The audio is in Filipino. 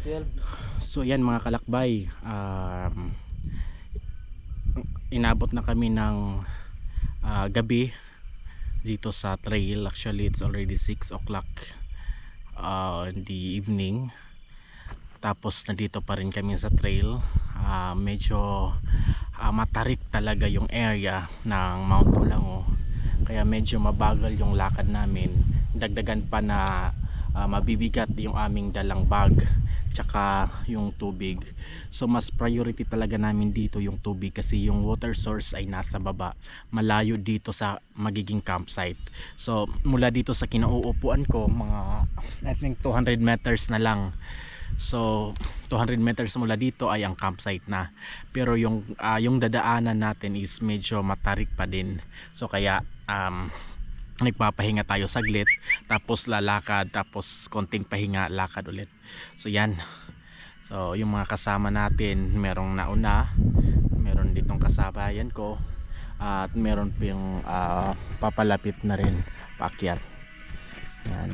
12. So yan mga kalakbay, inabot na kami ng gabi dito sa trail. Actually it's already 6 o'clock in the evening. Tapos nandito pa rin kami sa trail. Medyo matarik talaga yung area ng Mount Pulango, kaya medyo mabagal yung lakad namin. Dagdagan pa na mabibigat yung aming dalang bag tsaka yung tubig. So mas priority talaga namin dito yung tubig kasi yung water source ay nasa baba, malayo dito sa magiging campsite. So mula dito sa kinauupuan ko, mga I think 200 meters na lang. So 200 meters mula dito ay ang campsite na, pero yung dadaanan natin is medyo matarik pa din. So kaya nagpapahinga tayo saglit, tapos lalakad, tapos konting pahinga, lakad ulit. So yan, so yung mga kasama natin, merong nauna, meron ditong kasabayan ko, at meron pang papalapit na rin paakyat. Yan.